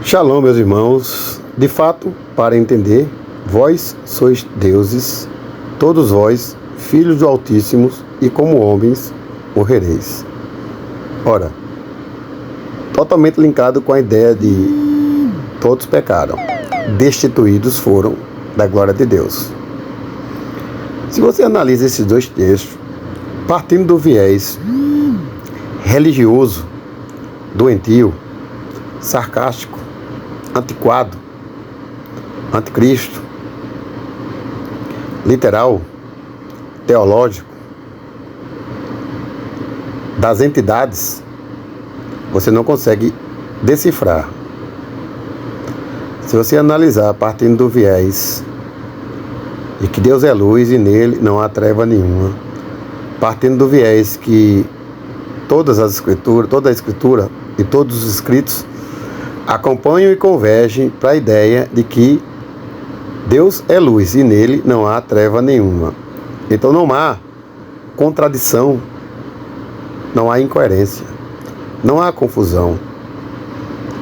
Shalom, meus irmãos. De fato, para entender, vós sois deuses, todos vós, filhos do Altíssimo, e como homens morrereis. Ora, totalmente linkado com a ideia de todos pecaram, destituídos foram da glória de Deus. Se você analisa esses dois textos, partindo do viés religioso, doentio, sarcástico, antiquado, anticristo, literal, teológico, das entidades, você não consegue decifrar. Se você analisar partindo do viés de que Deus é luz e nele não há treva nenhuma, partindo do viés que toda a escritura e todos os escritos acompanham e convergem para a ideia de que Deus é luz e nele não há treva nenhuma. Então não há contradição, não há incoerência, não há confusão.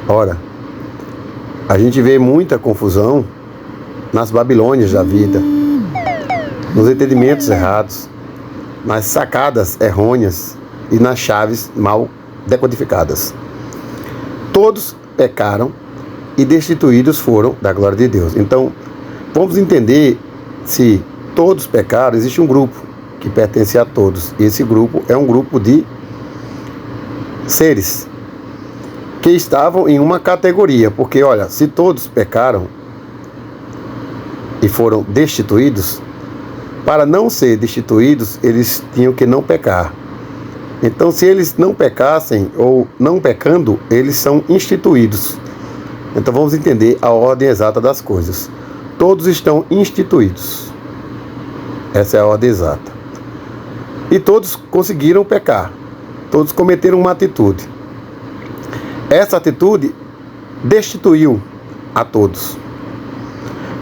Ora, a gente vê muita confusão nas Babilônias da vida, nos entendimentos errados, nas sacadas errôneas e nas chaves mal decodificadas. Todos pecaram e destituídos foram da glória de Deus. Então, vamos entender, se todos pecaram, existe um grupo que pertence a todos. E esse grupo é um grupo de seres que estavam em uma categoria. Porque, olha, se todos pecaram e foram destituídos, para não ser destituídos, eles tinham que não pecar. Então, se eles não pecassem, ou não pecando, eles são instituídos. Então, vamos entender a ordem exata das coisas. Todos estão instituídos. Essa é a ordem exata. E todos conseguiram pecar. Todos cometeram uma atitude. Essa atitude destituiu a todos.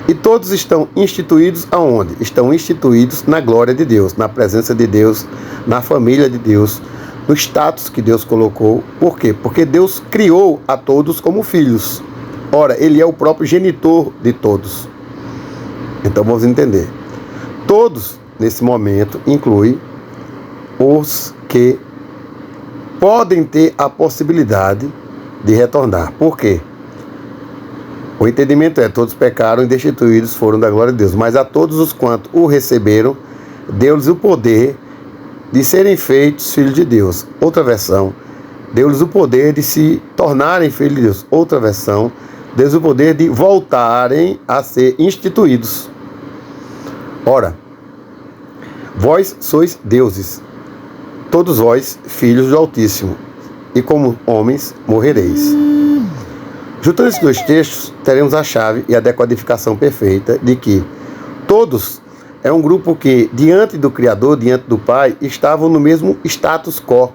E todos estão instituídos aonde? Estão instituídos na glória de Deus, na presença de Deus, na família de Deus, no status que Deus colocou. Por quê? Porque Deus criou a todos como filhos. Ora, Ele é o próprio genitor de todos. Então vamos entender. Todos, nesse momento, inclui os que podem ter a possibilidade de retornar. Por quê? O entendimento é: todos pecaram e destituídos foram da glória de Deus. Mas a todos os quantos o receberam, deu-lhes o poder de serem feitos filhos de Deus. Outra versão, deu-lhes o poder de se tornarem filhos de Deus. Outra versão, deu-lhes o poder de voltarem a ser instituídos. Ora, vós sois deuses, todos vós filhos do Altíssimo, e como homens morrereis. Juntando esses dois textos, teremos a chave e a decodificação perfeita de que todos é um grupo que, diante do Criador, diante do Pai, estavam no mesmo status quo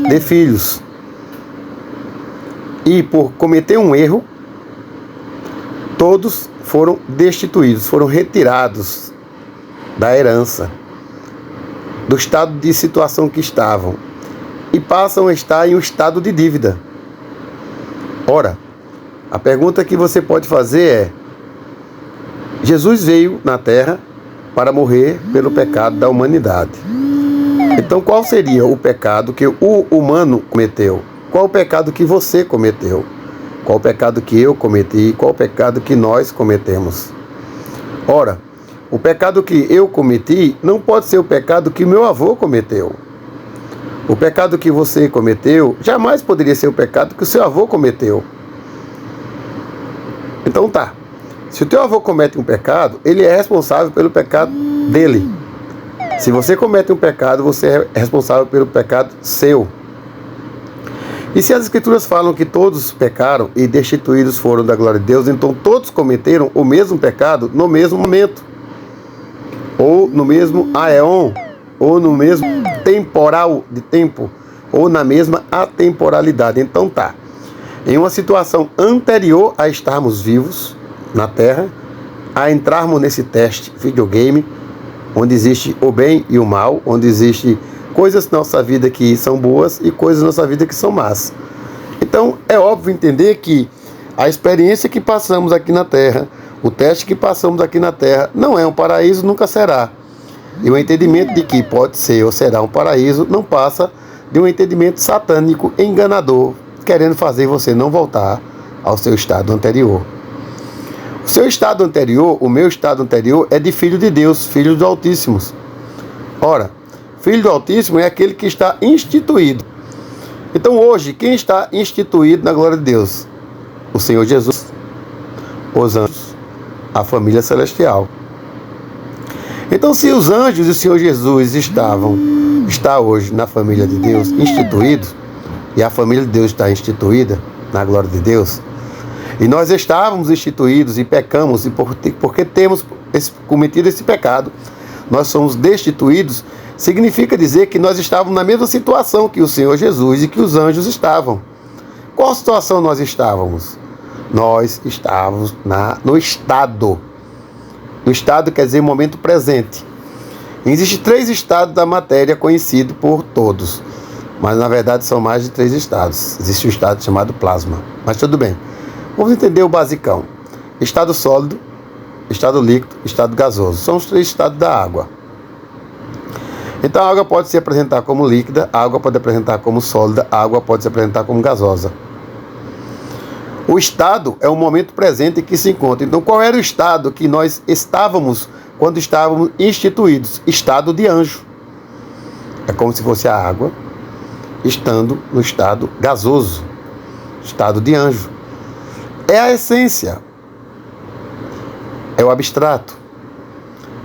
de filhos. E por cometer um erro, todos foram destituídos, foram retirados da herança, do estado de situação que estavam, e passam a estar em um estado de dívida. Ora, a pergunta que você pode fazer é: Jesus veio na Terra para morrer pelo pecado da humanidade. Então, qual seria o pecado que o humano cometeu? Qual o pecado que você cometeu? Qual o pecado que eu cometi? Qual o pecado que nós cometemos? Ora, o pecado que eu cometi não pode ser o pecado que meu avô cometeu. O pecado que você cometeu jamais poderia ser o pecado que o seu avô cometeu. Então tá, se o teu avô comete um pecado, ele é responsável pelo pecado dele. Se você comete um pecado, você é responsável pelo pecado seu. E se as escrituras falam que todos pecaram e destituídos foram da glória de Deus, então todos cometeram o mesmo pecado no mesmo momento, ou no mesmo aeon, ou no mesmo temporal de tempo, ou na mesma atemporalidade. Então tá, em uma situação anterior a estarmos vivos na Terra, a entrarmos nesse teste videogame, onde existe o bem e o mal, onde existe coisas na nossa vida que são boas e coisas na nossa vida que são más. Então é óbvio entender que A experiência que passamos aqui na Terra, o teste que passamos aqui na Terra, não é um paraíso, nunca será. E o entendimento de que pode ser ou será um paraíso não passa de um entendimento satânico enganador, querendo fazer você não voltar ao seu estado anterior. O seu estado anterior, o meu estado anterior, é de filho de Deus, filho do Altíssimo. Ora, filho do Altíssimo é aquele que está instituído. Então hoje, quem está instituído na glória de Deus? O Senhor Jesus, os anjos, a família celestial. Então, se os anjos e o Senhor Jesus está hoje na família de Deus, instituídos, e a família de Deus está instituída na glória de Deus, e nós estávamos instituídos e pecamos, e porque temos cometido esse pecado, nós somos destituídos, significa dizer que nós estávamos na mesma situação que o Senhor Jesus e que os anjos estavam. Qual situação nós estávamos? Nós estávamos no estado. No estado quer dizer momento presente. Existem 3 estados da matéria conhecidos por todos, mas na verdade são mais de 3 estados. Existe um estado chamado plasma, mas tudo bem. Vamos entender o basicão. Estado sólido, estado líquido, estado gasoso. São os 3 estados da água. Então a água pode se apresentar como líquida, a água pode apresentar como sólida, a água pode se apresentar como gasosa. O estado é o momento presente em que se encontra. Então qual era o estado que nós estávamos quando estávamos instituídos? Estado de anjo. É como se fosse a água estando no estado gasoso. Estado de anjo. É a essência. É o abstrato.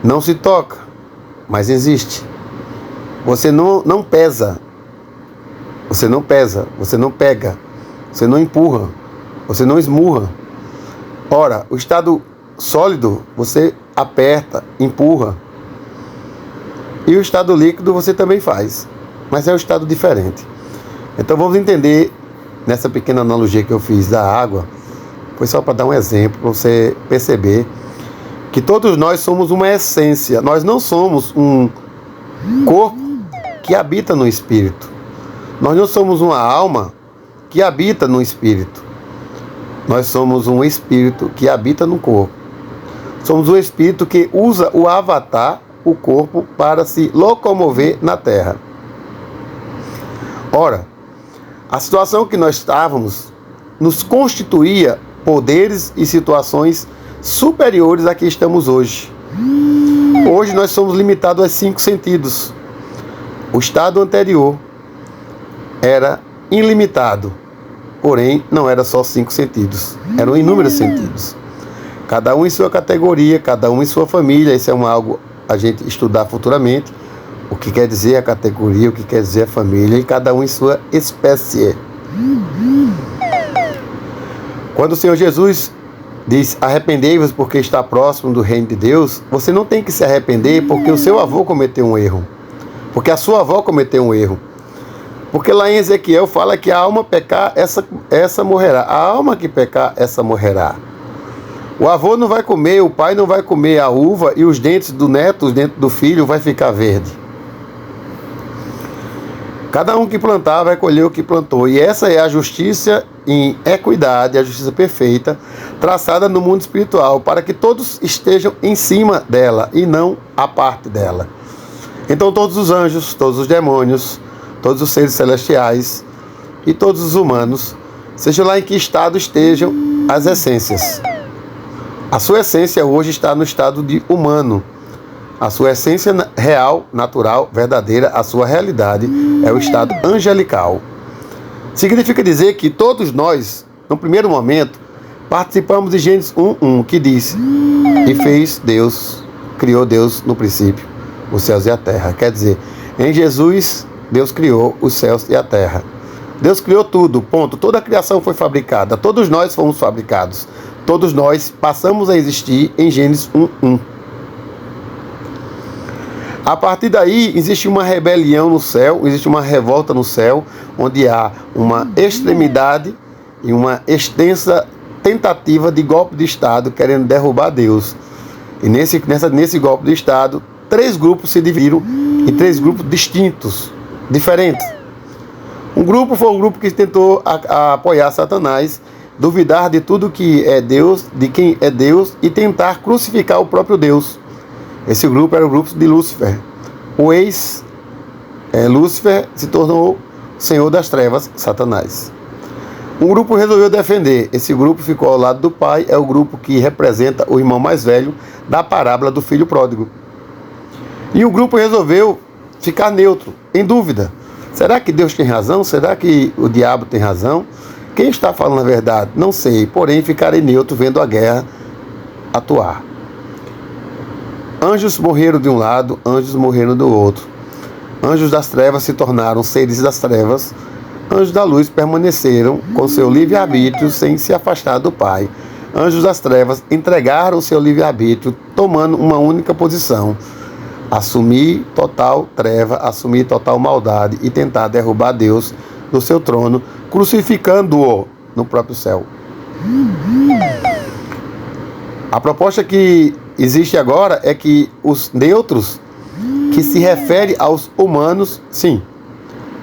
Não se toca, mas existe. Você não pesa. Você não pesa. Você não pega. Você não empurra. Você não esmurra. Ora, o estado sólido, você aperta, empurra. E o estado líquido você também faz. Mas é um estado diferente. Então vamos entender, nessa pequena analogia que eu fiz da água, foi só para dar um exemplo, para você perceber que todos nós somos uma essência. Nós não somos um corpo que habita no espírito. Nós não somos uma alma que habita no espírito. Nós somos um espírito que habita no corpo. Somos um espírito que usa o avatar, o corpo, para se locomover na terra. Ora, a situação que nós estávamos nos constituía poderes e situações superiores a que estamos hoje. Hoje nós somos limitados aos 5 sentidos. O estado anterior era ilimitado, porém não era só 5 sentidos, eram inúmeros sentidos. Cada um em sua categoria, cada um em sua família. Isso é algo a gente estudar futuramente. O que quer dizer a categoria, o que quer dizer a família, e cada um em sua espécie. Quando o Senhor Jesus diz: arrependei-vos porque está próximo do reino de Deus, você não tem que se arrepender porque o seu avô cometeu um erro, porque a sua avó cometeu um erro. Porque lá em Ezequiel fala que a alma pecar, essa morrerá. A alma que pecar, essa morrerá. O avô não vai comer, o pai não vai comer a uva, e os dentes do neto, os dentes do filho vai ficar verde. Cada um que plantar vai colher o que plantou. E essa é a justiça em equidade, a justiça perfeita, traçada no mundo espiritual, para que todos estejam em cima dela e não à parte dela. Então todos os anjos, todos os demônios, todos os seres celestiais e todos os humanos, seja lá em que estado estejam as essências. A sua essência hoje está no estado de humano. A sua essência real, natural, verdadeira, a sua realidade é o estado angelical. Significa dizer que todos nós, no primeiro momento, participamos de Gênesis 1:1, que diz: e fez Deus, criou Deus no princípio os céus e a terra. Quer dizer, em Jesus, Deus criou os céus e a terra. Deus criou tudo, ponto. Toda a criação foi fabricada. Todos nós fomos fabricados. Todos nós passamos a existir em Gênesis 1:1. A partir daí, existe uma rebelião no céu, existe uma revolta no céu, onde há uma extremidade e uma extensa tentativa de golpe de Estado querendo derrubar Deus. E nesse golpe de Estado, 3 grupos se dividiram em 3 grupos distintos, diferentes. Um grupo foi o grupo que tentou apoiar Satanás duvidar de tudo que é Deus, de quem é Deus e tentar crucificar o próprio Deus. Esse grupo era o grupo de Lúcifer. O Lúcifer se tornou senhor das trevas, Satanás. Um grupo resolveu defender. Esse grupo ficou ao lado do pai. É o grupo que representa o irmão mais velho da parábola do filho pródigo. E o grupo resolveu ficar neutro, em dúvida. Será que Deus tem razão? Será que o diabo tem razão? Quem está falando a verdade? Não sei, porém ficarei neutro vendo a guerra atuar. Anjos morreram de um lado, anjos morreram do outro. Anjos das trevas se tornaram seres das trevas. Anjos da luz permaneceram com seu livre-arbítrio sem se afastar do Pai. Anjos das trevas entregaram seu livre-arbítrio tomando uma única posição: assumir total treva, assumir total maldade e tentar derrubar Deus do seu trono, crucificando-o no próprio céu. A proposta que existe agora é que os neutros, que se refere aos humanos, sim,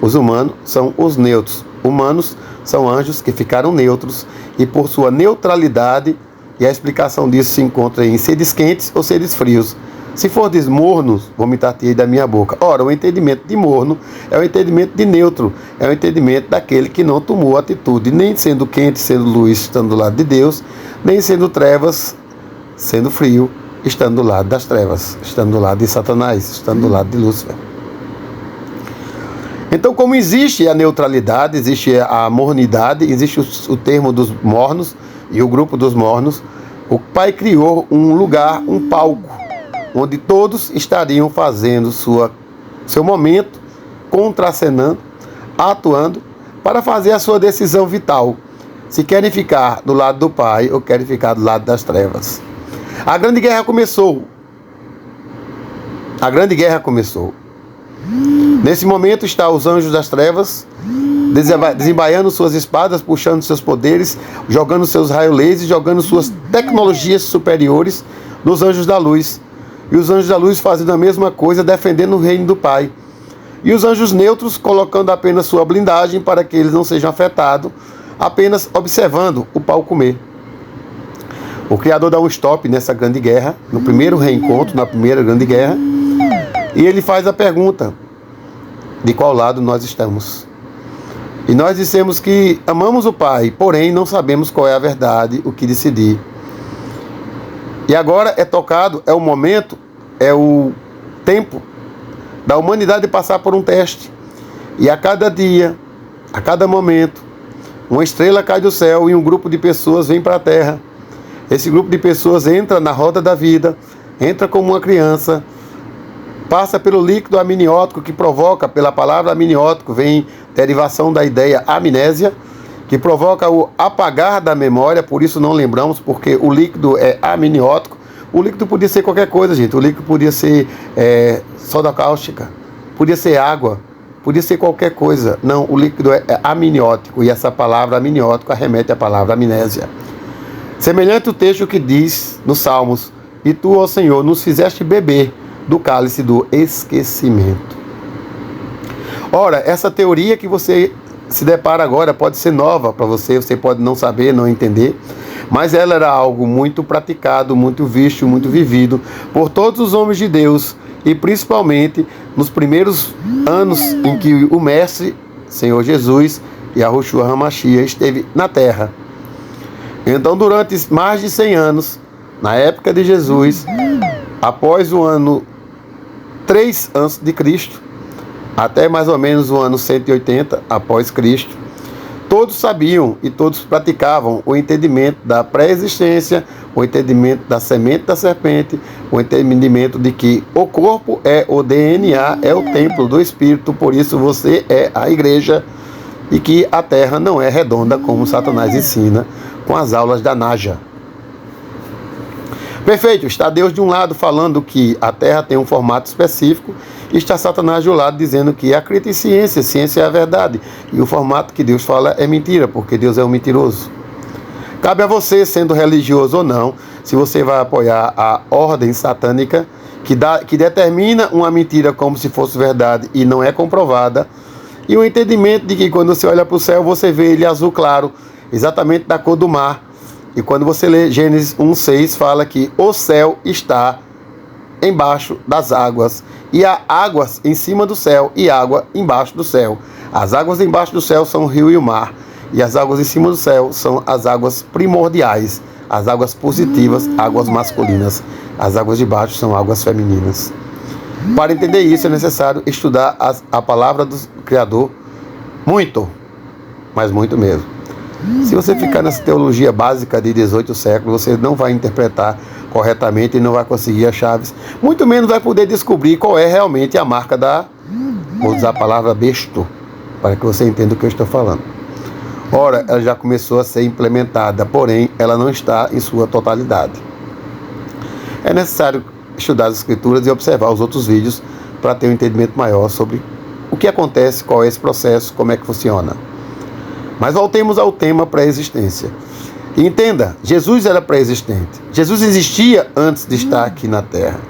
os humanos são os neutros. Humanos são anjos que ficaram neutros e por sua neutralidade, e a explicação disso se encontra em seres quentes ou seres frios. Se for mornos, vomitar-te-ei da minha boca. Ora, o entendimento de morno é o entendimento de neutro, é o entendimento daquele que não tomou atitude, nem sendo quente, sendo luz, estando do lado de Deus, nem sendo trevas, sendo frio, estando do lado das trevas, estando do lado de Satanás, estando do lado de Lúcifer. Então, como existe a neutralidade, existe a mornidade, existe o termo dos mornos e o grupo dos mornos, o Pai criou um lugar, um palco, onde todos estariam fazendo seu momento, contracenando, atuando, para fazer a sua decisão vital, se querem ficar do lado do Pai ou querem ficar do lado das trevas. A grande guerra começou. A grande guerra começou. Nesse momento está os anjos das trevas, desembaiando suas espadas, puxando seus poderes, jogando seus raios laser, jogando suas tecnologias superiores nos anjos da luz. E os anjos da luz fazendo a mesma coisa, defendendo o reino do Pai. E os anjos neutros colocando apenas sua blindagem para que eles não sejam afetados, apenas observando o pau comer. O Criador dá um stop nessa grande guerra, no primeiro reencontro, na primeira grande guerra, e ele faz a pergunta: de qual lado nós estamos? E nós dissemos que amamos o Pai, porém não sabemos qual é a verdade, o que decidir. E agora é o momento, é o tempo da humanidade passar por um teste. E a cada dia, a cada momento, uma estrela cai do céu e um grupo de pessoas vem para a Terra. Esse grupo de pessoas entra na roda da vida, entra como uma criança, passa pelo líquido amniótico que provoca, pela palavra amniótico, vem derivação da ideia amnésia, que provoca o apagar da memória, por isso não lembramos, porque o líquido é amniótico. O líquido podia ser qualquer coisa, gente. O líquido podia ser soda cáustica, podia ser água, podia ser qualquer coisa. Não, o líquido é amniótico, e essa palavra amniótico arremete à palavra amnésia. Semelhante o texto que diz nos Salmos: e tu, ó Senhor, nos fizeste beber do cálice do esquecimento. Ora, essa teoria que você se depara agora pode ser nova para você, você pode não saber, não entender, mas ela era algo muito praticado, muito visto, muito vivido por todos os homens de Deus, e principalmente nos primeiros anos em que o Mestre, Senhor Jesus, Yahushua HaMashiach, esteve na Terra. Então, durante mais de 100 anos, na época de Jesus, após o ano 3 a.C., até mais ou menos o ano 180 após Cristo, todos sabiam e todos praticavam o entendimento da pré-existência, o entendimento da semente da serpente, o entendimento de que o corpo é o DNA, é o templo do Espírito, por isso você é a igreja, e que a terra não é redonda como Satanás ensina com as aulas da Naja. Perfeito, está Deus de um lado falando que a terra tem um formato específico, e está Satanás do lado dizendo que acredita em ciência, ciência é a verdade, e o formato que Deus fala é mentira, porque Deus é um mentiroso. Cabe a você, sendo religioso ou não, se você vai apoiar a ordem satânica, que determina uma mentira como se fosse verdade e não é comprovada, e o entendimento de que quando você olha para o céu, você vê ele azul claro, exatamente da cor do mar. E quando você lê Gênesis 1:6, fala que o céu está embaixo das águas, e há águas em cima do céu e água embaixo do céu. As águas embaixo do céu são o rio e o mar, e as águas em cima do céu são as águas primordiais, as águas positivas, águas masculinas. As águas de baixo são águas femininas. Para entender isso é necessário estudar a palavra do Criador muito, mas muito mesmo. Se você ficar nessa teologia básica de 18 séculos, você não vai interpretar corretamente e não vai conseguir as chaves, muito menos vai poder descobrir qual é realmente a marca da, vou usar a palavra besto, para que você entenda o que eu estou falando. Ora, ela já começou a ser implementada, porém, ela não está em sua totalidade. É necessário estudar as Escrituras e observar os outros vídeos para ter um entendimento maior sobre o que acontece, qual é esse processo, como é que funciona. Mas voltemos ao tema pré-existência. Entenda, Jesus era pré-existente. Jesus existia antes de estar aqui na Terra.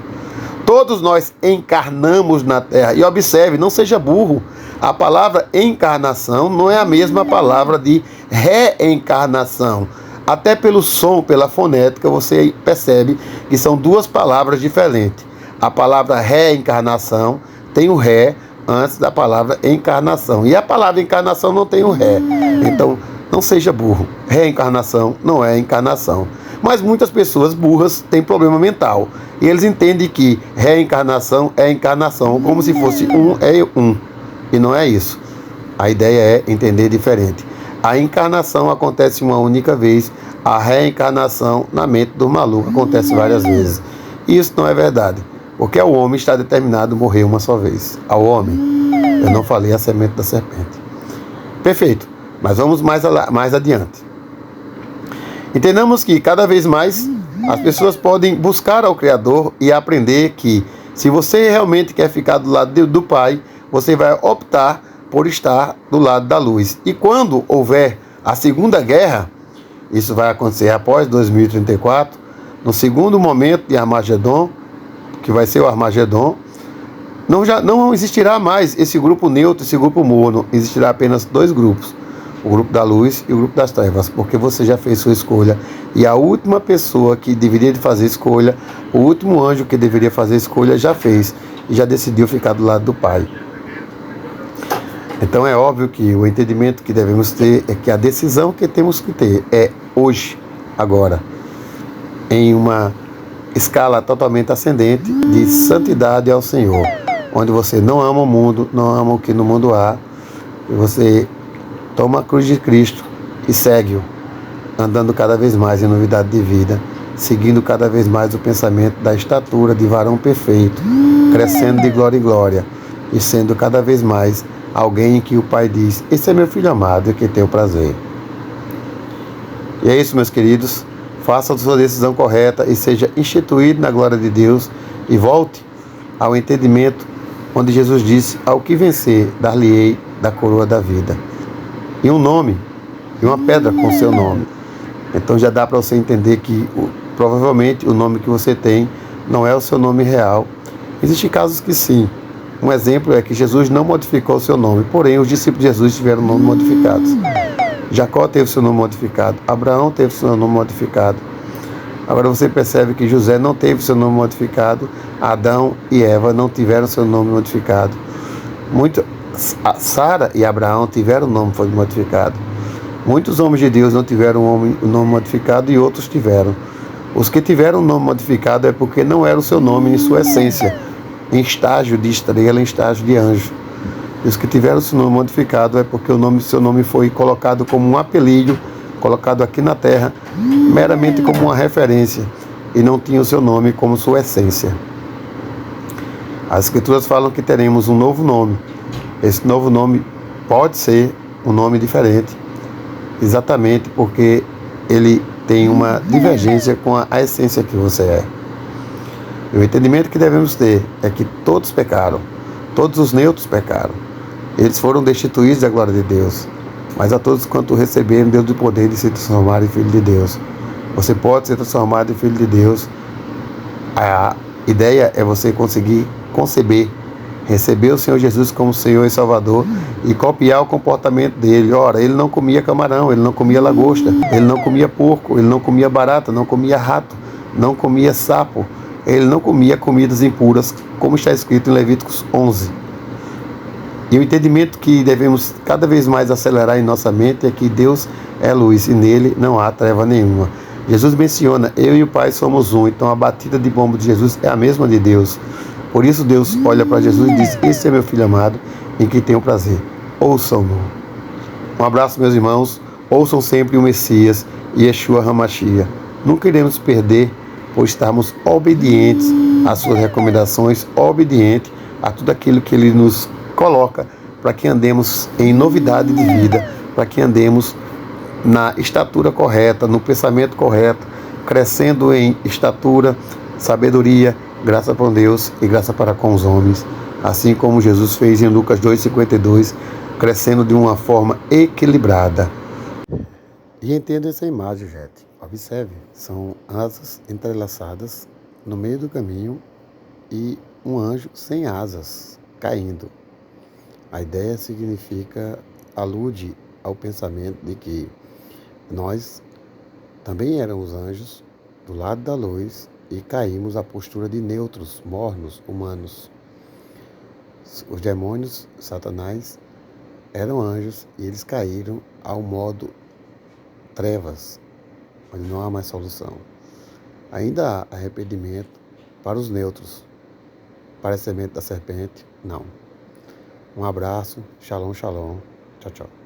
Todos nós encarnamos na Terra. E observe, não seja burro. A palavra encarnação não é a mesma palavra de reencarnação. Até pelo som, pela fonética, você percebe que são duas palavras diferentes. A palavra reencarnação tem o ré antes da palavra encarnação. E a palavra encarnação não tem o ré. Então, não seja burro. Reencarnação não é encarnação. Mas muitas pessoas burras têm problema mental. E eles entendem que reencarnação é encarnação, como se fosse um é um. E não é isso. A ideia é entender diferente. A encarnação acontece uma única vez. A reencarnação na mente do maluco acontece várias vezes. Isso não é verdade. Porque ao homem está determinado morrer uma só vez. Ao homem. Eu não falei a semente da serpente. Perfeito. Mas vamos mais adiante. Entendamos que cada vez mais as pessoas podem buscar ao Criador e aprender que se você realmente quer ficar do lado do Pai, você vai optar por estar do lado da luz. E quando houver a Segunda Guerra, isso vai acontecer após 2034, no segundo momento de Armagedon, que vai ser o Armagedon, não existirá mais esse grupo neutro, esse grupo mono, existirá apenas dois grupos. O grupo da luz e o grupo das trevas, porque você já fez sua escolha. E a última pessoa que deveria fazer escolha, o último anjo que deveria fazer escolha, já fez e já decidiu ficar do lado do Pai. Então é óbvio que o entendimento que devemos ter é que a decisão que temos que ter é hoje, agora, em uma escala totalmente ascendente de santidade ao Senhor, onde você não ama o mundo, não ama o que no mundo há, e você toma a cruz de Cristo e segue-o, andando cada vez mais em novidade de vida, seguindo cada vez mais o pensamento da estatura de varão perfeito, crescendo de glória em glória e sendo cada vez mais alguém em que o Pai diz: esse é meu filho amado e que tenho prazer. E é isso, meus queridos. Faça a sua decisão correta e seja instituído na glória de Deus e volte ao entendimento onde Jesus disse: ao que vencer, dar-lhe-ei da coroa da vida. E um nome, e uma pedra com seu nome. Então já dá para você entender que provavelmente o nome que você tem não é o seu nome real. Existem casos que sim. Um exemplo é que Jesus não modificou o seu nome, porém os discípulos de Jesus tiveram nomes modificados. Jacó teve seu nome modificado, Abraão teve seu nome modificado. Agora você percebe que José não teve seu nome modificado, Adão e Eva não tiveram seu nome modificado. Sara e Abraão tiveram o nome modificado. Muitos homens de Deus não tiveram o nome modificado e outros tiveram. Os que tiveram o nome modificado é porque não era o seu nome em sua essência, em estágio de estrela, em estágio de anjo. E os que tiveram o seu nome modificado é porque seu nome foi colocado como um apelido, colocado aqui na terra, meramente como uma referência, e não tinha o seu nome como sua essência. As Escrituras falam que teremos um novo nome. Esse novo nome pode ser um nome diferente, exatamente porque ele tem uma divergência com a essência que você é. E o entendimento que devemos ter é que todos pecaram, todos os neutros pecaram. Eles foram destituídos da glória de Deus, mas a todos quanto receberam, Deus o poder de se transformar em filho de Deus. Você pode ser transformado em filho de Deus. A ideia é você conseguir conceber receber o Senhor Jesus como Senhor e Salvador e copiar o comportamento dele. Ora, ele não comia camarão, ele não comia lagosta, ele não comia porco, ele não comia barata, não comia rato, não comia sapo, ele não comia comidas impuras, como está escrito em Levíticos 11. E o entendimento que devemos cada vez mais acelerar em nossa mente é que Deus é luz e nele não há treva nenhuma. Jesus menciona, eu e o Pai somos um, então a batida de bomba de Jesus é a mesma de Deus. Por isso Deus olha para Jesus e diz, esse é meu filho amado, em quem tenho prazer. Ouçam-no. Um abraço, meus irmãos. Ouçam sempre o Messias, Yeshua HaMashiach. Nunca iremos perder por estarmos obedientes às suas recomendações, obedientes a tudo aquilo que ele nos coloca para que andemos em novidade de vida, para que andemos na estatura correta, no pensamento correto, crescendo em estatura, sabedoria, graça para Deus e graça para com os homens, assim como Jesus fez em Lucas 2,52, crescendo de uma forma equilibrada. E entenda essa imagem, gente. Observe, são asas entrelaçadas no meio do caminho e um anjo sem asas caindo. A ideia alude ao pensamento de que nós também éramos anjos do lado da luz e caímos à postura de neutros, mornos, humanos. Os demônios, Satanás, eram anjos e eles caíram ao modo trevas, onde não há mais solução. Ainda há arrependimento para os neutros, para a semente da serpente, não. Um abraço, shalom, shalom, tchau, tchau.